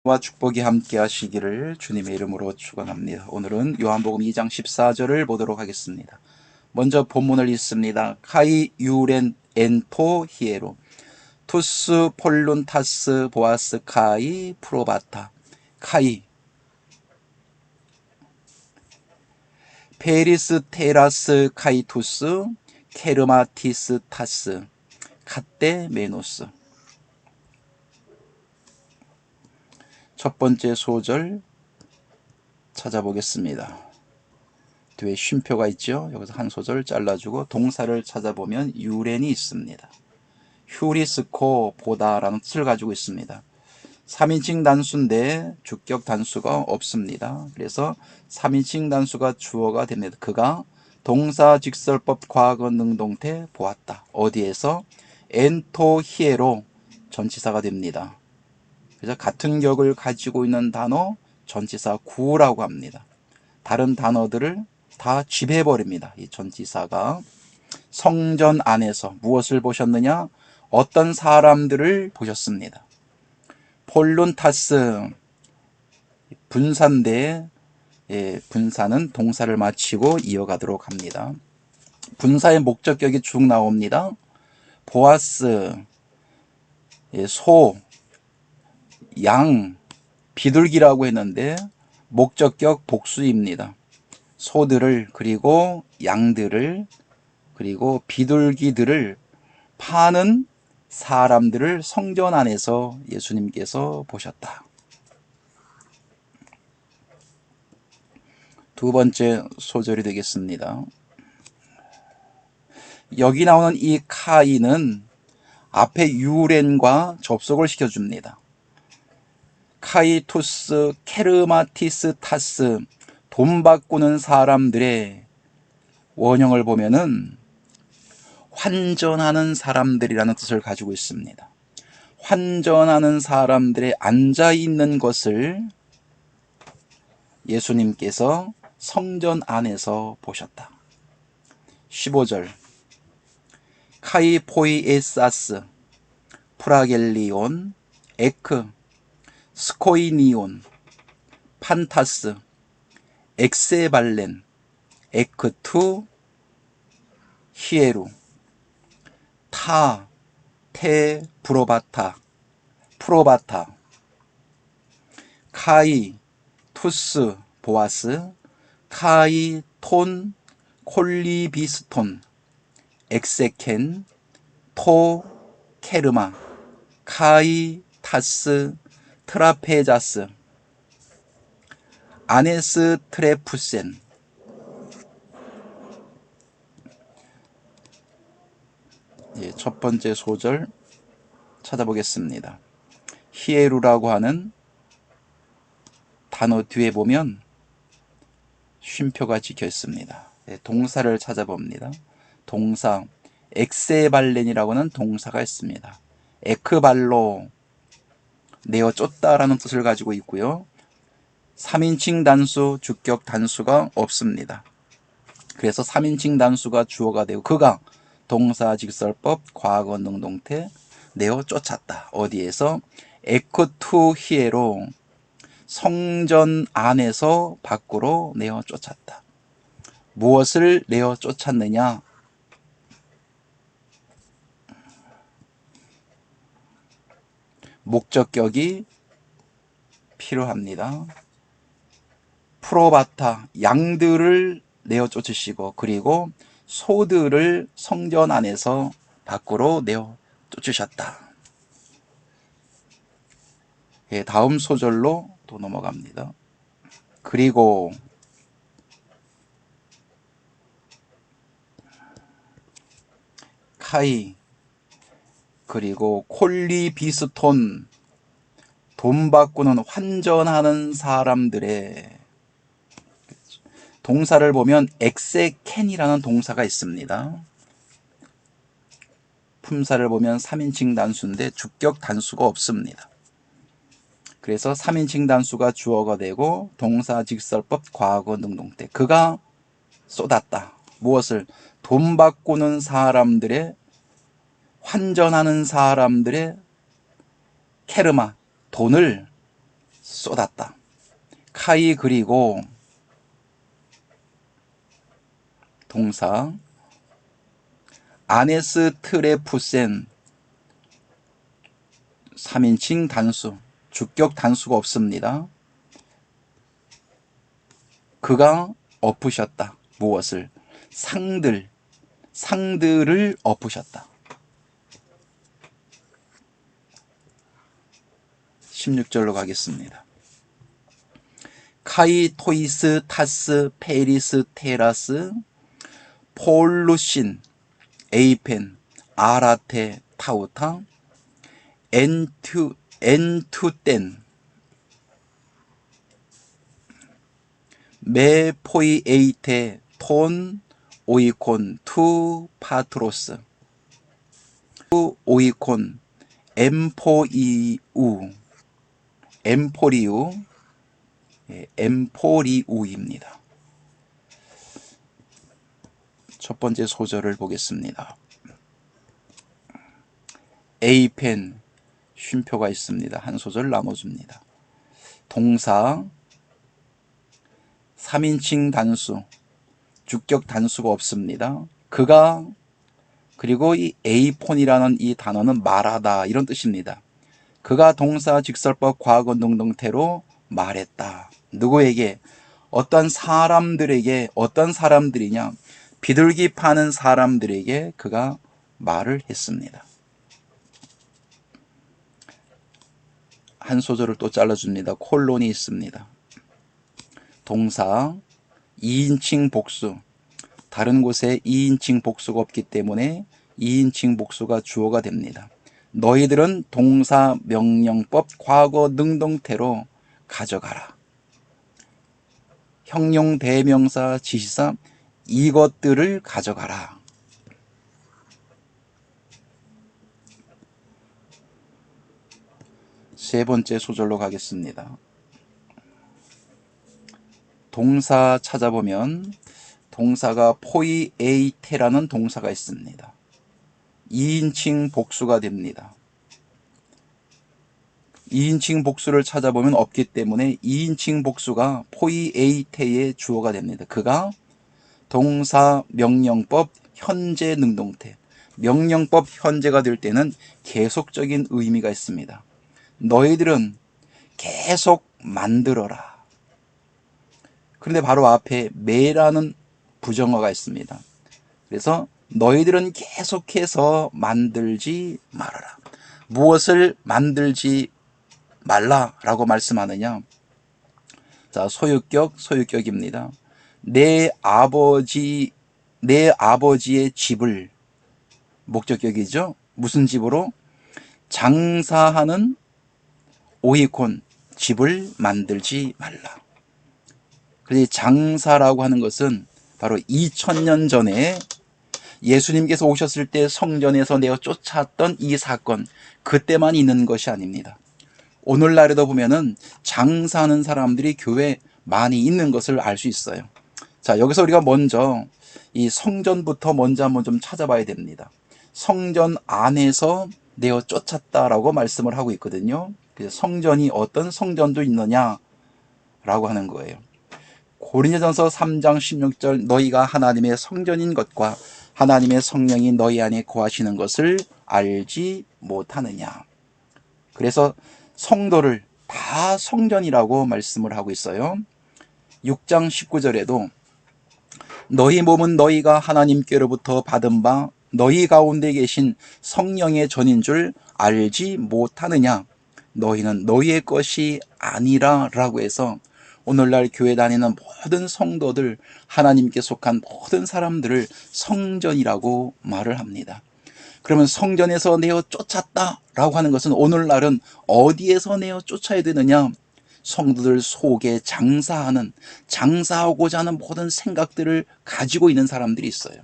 와 축복이 함께 하시기를 주님의 이름으로 축원합니다. 오늘은 요한복음 2장 14절을 보도록 하겠습니다. 먼저 본문을 읽습니다. 카이 유렌 엔토 히에로 투스 폴룬 타스 보아스 카이 프로바타 카이 페리스 테라스 카이투스 케르마티스 타스 카테 메노스. 첫 번째 소절 찾아보겠습니다. 뒤에 쉼표가 있죠. 여기서 한 소절 잘라주고 동사를 찾아보면 유렌이 있습니다. 휴리스코 보다라는 뜻을 가지고 있습니다. 3인칭 단수인데 주격 단수가 없습니다. 그래서 3인칭 단수가 주어가 됩니다. 그가 동사 직설법 과거 능동태 보았다. 어디에서? 엔토 히에로 전치사가 됩니다. 그래서 같은 격을 가지고 있는 단어 전치사 구라고 합니다. 다른 단어들을 다 지배해버립니다. 이 전치사가. 성전 안에서 무엇을 보셨느냐? 어떤 사람들을 보셨습니다. 폴룬타스 분사인데 분사는 동사를 마치고 이어가도록 합니다. 분사의 목적격이 쭉 나옵니다. 보아스 소, 양, 비둘기라고 했는데 목적격 복수입니다. 소들을 그리고 양들을 그리고 비둘기들을 파는 사람들을 성전 안에서 예수님께서 보셨다. 두 번째 소절이 되겠습니다. 여기 나오는 이 카이는 앞에 유렌과 접속을 시켜줍니다. 카이투스 케르마티스 타스 돈 바꾸는 사람들의 원형을 보면은 환전하는 사람들이라는 뜻을 가지고 있습니다. 환전하는 사람들의 앉아있는 것을 예수님께서 성전 안에서 보셨다. 15절 카이포이에사스 프라겔리온 에크 스코이니온 판타스 엑세발렌 에크투 히에루 타, 테, 프로바타 카이, 투스, 보아스 카이, 톤, 콜리비스톤 엑세켄, 토, 케르마 카이, 타스, 트라페자스 아네스 트레푸센. 첫 번째 소절 찾아보겠습니다. 히에루라고 하는 단어 뒤에 보면 쉼표가 찍혀 있습니다. 동사를 찾아봅니다. 동사 엑세발렌이라고 하는 동사가 있습니다. 에크발로 내어 쫓다라는 뜻을 가지고 있고요. 3인칭 단수, 주격 단수가 없습니다. 그래서 3인칭 단수가 주어가 되고 그가 동사 직설법 과거 능동태 내어 쫓았다. 어디에서? 에크투 히에로 성전 안에서 밖으로 내어 쫓았다. 무엇을 내어 쫓았느냐? 목적격이 필요합니다. 프로바타 양들을 내어 쫓으시고 그리고 소들을 성전 안에서 밖으로 내어 쫓으셨다. 다음 소절로 또 넘어갑니다. 그리고 카이 그리고 콜리비스톤 돈 바꾸는 환전하는 사람들의 동사를 보면 엑세켄이라는 동사가 있습니다. 품사를 보면 3인칭 단수인데 주격 단수가 없습니다. 그래서 3인칭 단수가 주어가 되고 동사 직설법 과거 능동태 그가 쏟았다. 무엇을? 돈 바꾸는 사람들의 환전하는 사람들의 케르마 돈을 쏟았다. 카이 그리고 동사 아네스 트레푸센 3인칭 단수 주격 단수가 없습니다. 그가 엎으셨다. 무엇을? 상들을 엎으셨다. 16절로 가겠습니다. 카이 토이스 타스 페리스 테라스 폴루신 에이펜 아라테 타우타 엔투텐 메포이에이테 톤 오이콘 투 파트로스 투 오이콘 엠포리우입니다. 첫 번째 소절을 보겠습니다. 에이펜 쉼표가 있습니다. 한 소절 나눠줍니다. 동사 3인칭 단수 주격 단수가 없습니다. 그가 그리고 이 에이폰이라는 이 단어는 말하다 이런 뜻입니다. 그가 동사 직설법 과거 능동태로 말했다. 누구에게? 어떤 사람들에게. 어떤 사람들이냐? 비둘기 파는 사람들에게 그가 말을 했습니다. 한 소절을 또 잘라줍니다. 콜론이 있습니다. 동사 2인칭 복수 다른 곳에 2인칭 복수가 없기 때문에 2인칭 복수가 주어가 됩니다. 너희들은 동사 명령법 과거 능동태로 가져가라. 형용 대명사 지시사 이것들을 가져가라. 세 번째 소절로 가겠습니다. 동사 찾아보면 동사가 포이에이테라는 동사가 있습니다. 2인칭 복수가 됩니다. 2인칭 복수를 찾아보면 없기 때문에 2인칭 복수가 포이에이테의 주어가 됩니다. 그가 동사 명령법 현재 능동태 명령법 현재가 될 때는 계속적인 의미가 있습니다. 너희들은 계속 만들어라. 그런데 바로 앞에 매라는 부정어가 있습니다. 그래서 너희들은 계속해서 만들지 말아라. 무엇을 만들지 말라라고 말씀하느냐? 자, 소유격입니다. 내 아버지의 집을 목적격이죠. 무슨 집으로? 장사하는 오이콘 집을 만들지 말라. 그래서 장사라고 하는 것은 바로 2000년 전에 예수님께서 오셨을 때 성전에서 내어 쫓았던 이 사건, 그때만 있는 것이 아닙니다. 오늘날에도 보면은 장사하는 사람들이 교회에 많이 있는 것을 알 수 있어요. 자, 여기서 우리가 먼저 이 성전부터 먼저 한번 좀 찾아봐야 됩니다. 성전 안에서 내어 쫓았다라고 말씀을 하고 있거든요. 그래서 성전이 어떤 성전도 있느냐라고 하는 거예요. 고린도전서 3장 16절 너희가 하나님의 성전인 것과 하나님의 성령이 너희 안에 거하시는 것을 알지 못하느냐. 그래서 성도를 다 성전이라고 말씀을 하고 있어요. 6장 19절에도 너희 몸은 너희가 하나님께로부터 받은 바 너희 가운데 계신 성령의 전인 줄 알지 못하느냐. 너희는 너희의 것이 아니라 라고 해서 오늘날 교회 다니는 모든 성도들, 하나님께 속한 모든 사람들을 성전이라고 말을 합니다. 그러면 성전에서 내어 쫓았다라고 하는 것은 오늘날은 어디에서 내어 쫓아야 되느냐? 성도들 속에 장사하고자 하는 모든 생각들을 가지고 있는 사람들이 있어요.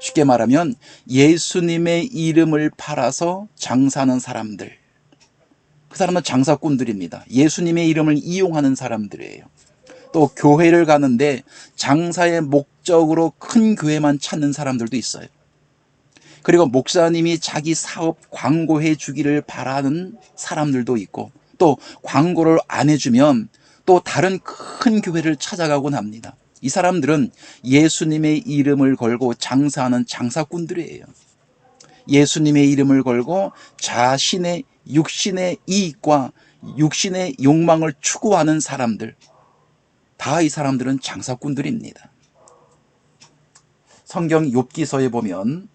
쉽게 말하면 예수님의 이름을 팔아서 장사하는 사람들, 그 사람은 장사꾼들입니다. 예수님의 이름을 이용하는 사람들이에요. 또 교회를 가는데 장사의 목적으로 큰 교회만 찾는 사람들도 있어요. 그리고 목사님이 자기 사업 광고해 주기를 바라는 사람들도 있고, 또 광고를 안 해주면 또 다른 큰 교회를 찾아가곤 합니다. 이 사람들은 예수님의 이름을 걸고 장사하는 장사꾼들이에요. 예수님의 이름을 걸고 자신의 육신의 이익과 육신의 욕망을 추구하는 사람들, 다 이 사람들은 장사꾼들입니다. 성경 욥기서에 보면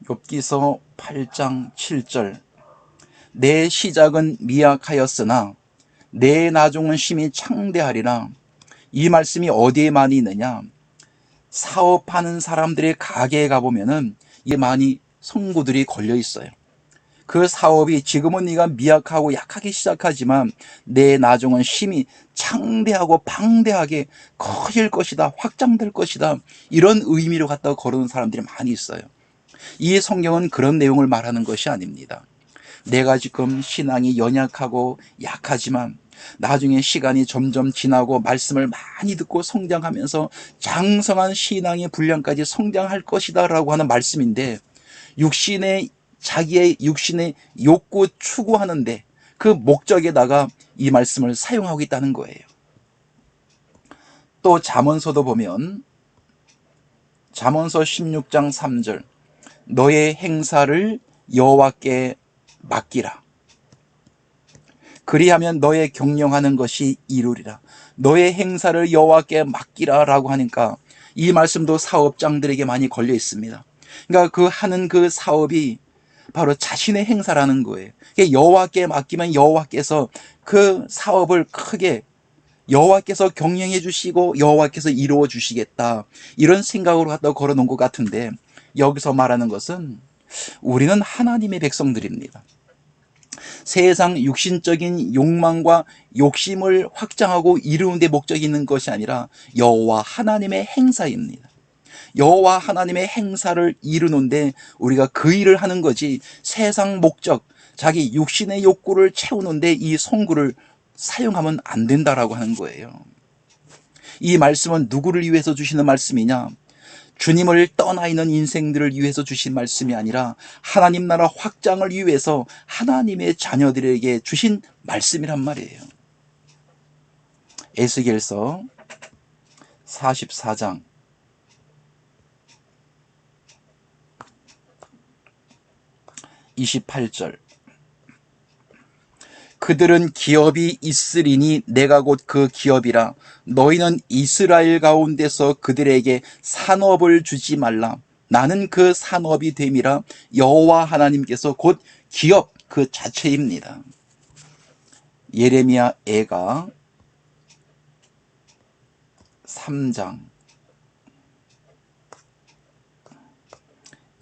욥기서 8장 7절, 내 시작은 미약하였으나 내 나중은 심히 창대하리라. 이 말씀이 어디에 많이 있느냐? 사업하는 사람들의 가게에 가보면은 이게 많이 성구들이 걸려 있어요. 그 사업이 지금은 네가 미약하고 약하게 시작하지만 내 나중은 심히 창대하고 방대하게 커질 것이다, 확장될 것이다, 이런 의미로 갖다가 거르는 사람들이 많이 있어요. 이 성경은 그런 내용을 말하는 것이 아닙니다. 내가 지금 신앙이 연약하고 약하지만 나중에 시간이 점점 지나고 말씀을 많이 듣고 성장하면서 장성한 신앙의 분량까지 성장할 것이다 라고 하는 말씀인데, 자기의 육신의 욕구 추구하는데 그 목적에다가 이 말씀을 사용하고 있다는 거예요. 또 잠언서도 보면 잠언서 16장 3절, 너의 행사를 여호와께 맡기라. 그리하면 너의 경영하는 것이 이루리라. 너의 행사를 여호와께 맡기라 라고 하니까 이 말씀도 사업장들에게 많이 걸려 있습니다. 그러니까 그 하는 그 사업이 바로 자신의 행사라는 거예요. 여호와께 맡기면 여호와께서 그 사업을 크게 여호와께서 경영해 주시고 여호와께서 이루어 주시겠다, 이런 생각으로 갖다 걸어놓은 것 같은데, 여기서 말하는 것은 우리는 하나님의 백성들입니다. 세상 육신적인 욕망과 욕심을 확장하고 이루는 데 목적이 있는 것이 아니라 여호와 하나님의 행사입니다. 여호와 하나님의 행사를 이루는데 우리가 그 일을 하는 거지, 세상 목적, 자기 육신의 욕구를 채우는데 이 성구를 사용하면 안 된다라고 하는 거예요. 이 말씀은 누구를 위해서 주시는 말씀이냐? 주님을 떠나 있는 인생들을 위해서 주신 말씀이 아니라 하나님 나라 확장을 위해서 하나님의 자녀들에게 주신 말씀이란 말이에요. 에스겔서 44장 28절, 그들은 기업이 있으리니 내가 곧 그 기업이라. 너희는 이스라엘 가운데서 그들에게 산업을 주지 말라. 나는 그 산업이 됨이라. 여호와 하나님께서 곧 기업 그 자체입니다. 예레미야 애가 3장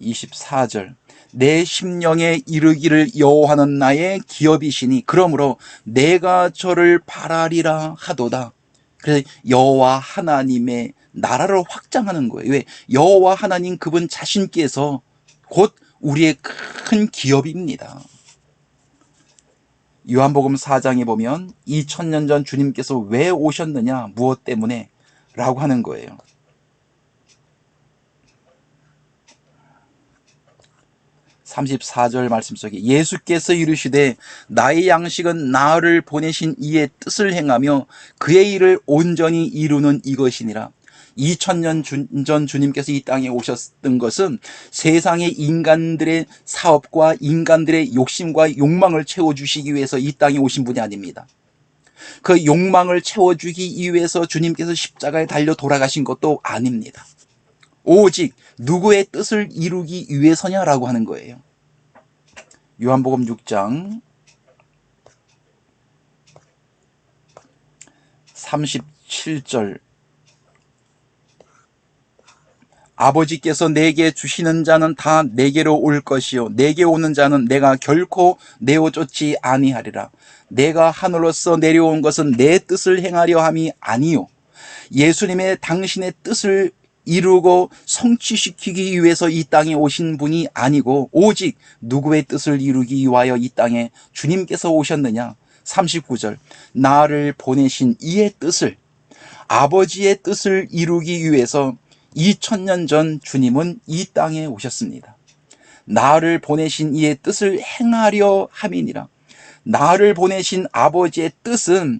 24절, 내 심령에 이르기를 여호와는 나의 기업이시니 그러므로 내가 저를 바라리라 하도다. 그래서 여호와 하나님의 나라를 확장하는 거예요. 왜? 여호와 하나님 그분 자신께서 곧 우리의 큰 기업입니다. 요한복음 4장에 보면 2000년 전 주님께서 왜 오셨느냐, 무엇 때문에 라고 하는 거예요. 34절 말씀 속에 예수께서 이르시되 나의 양식은 나를 보내신 이의 뜻을 행하며 그의 일을 온전히 이루는 이것이니라. 2000년 전 주님께서 이 땅에 오셨던 것은 세상의 인간들의 사업과 인간들의 욕심과 욕망을 채워주시기 위해서 이 땅에 오신 분이 아닙니다. 그 욕망을 채워주기 위해서 주님께서 십자가에 달려 돌아가신 것도 아닙니다. 오직 누구의 뜻을 이루기 위해서냐라고 하는 거예요. 요한복음 6장 37절, 아버지께서 내게 주시는 자는 다 내게로 올 것이요 내게 오는 자는 내가 결코 내어 쫓지 아니하리라. 내가 하늘로서 내려온 것은 내 뜻을 행하려 함이 아니요 예수님의 당신의 뜻을 이루고 성취시키기 위해서 이 땅에 오신 분이 아니고 오직 누구의 뜻을 이루기 위하여 이 땅에 주님께서 오셨느냐. 39절, 나를 보내신 이의 뜻을, 아버지의 뜻을 이루기 위해서 2000년 전 주님은 이 땅에 오셨습니다. 나를 보내신 이의 뜻을 행하려 함이니라. 나를 보내신 아버지의 뜻은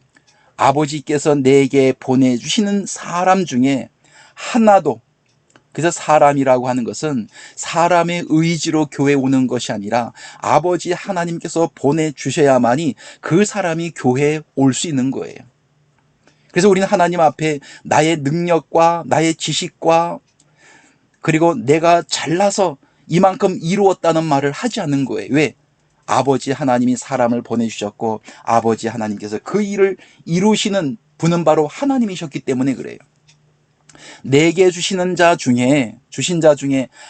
아버지께서 내게 보내주시는 사람 중에 하나도, 그래서 사람이라고 하는 것은 사람의 의지로 교회에 오는 것이 아니라 아버지 하나님께서 보내주셔야만이 그 사람이 교회에 올 수 있는 거예요. 그래서 우리는 하나님 앞에 나의 능력과 나의 지식과 그리고 내가 잘나서 이만큼 이루었다는 말을 하지 않는 거예요. 왜? 아버지 하나님이 사람을 보내주셨고 아버지 하나님께서 그 일을 이루시는 분은 바로 하나님이셨기 때문에 그래요. 내게 주신 자 중에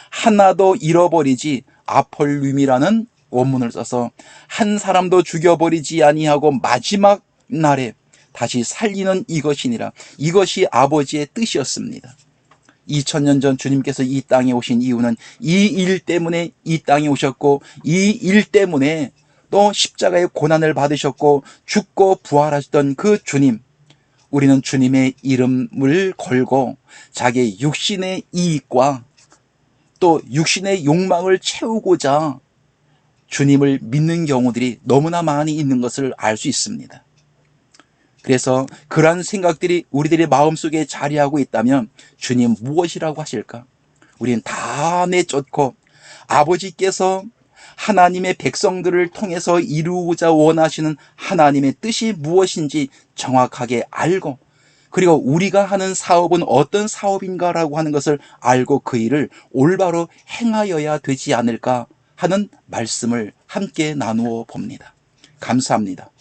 하나도 잃어버리지 아폴륨이라는 원문을 써서 한 사람도 죽여버리지 아니하고 마지막 날에 다시 살리는 이것이니라. 이것이 아버지의 뜻이었습니다. 2000년 전 주님께서 이 땅에 오신 이유는 이 일 때문에 이 땅에 오셨고 이 일 때문에 또 십자가의 고난을 받으셨고 죽고 부활하셨던 그 주님, 우리는 주님의 이름을 걸고 자기의 육신의 이익과 또 육신의 욕망을 채우고자 주님을 믿는 경우들이 너무나 많이 있는 것을 알 수 있습니다. 그래서 그러한 생각들이 우리들의 마음속에 자리하고 있다면 주님 무엇이라고 하실까? 우리는 다 내쫓고 아버지께서 하나님의 백성들을 통해서 이루고자 원하시는 하나님의 뜻이 무엇인지 정확하게 알고, 그리고 우리가 하는 사업은 어떤 사업인가라고 하는 것을 알고 그 일을 올바로 행하여야 되지 않을까 하는 말씀을 함께 나누어 봅니다. 감사합니다.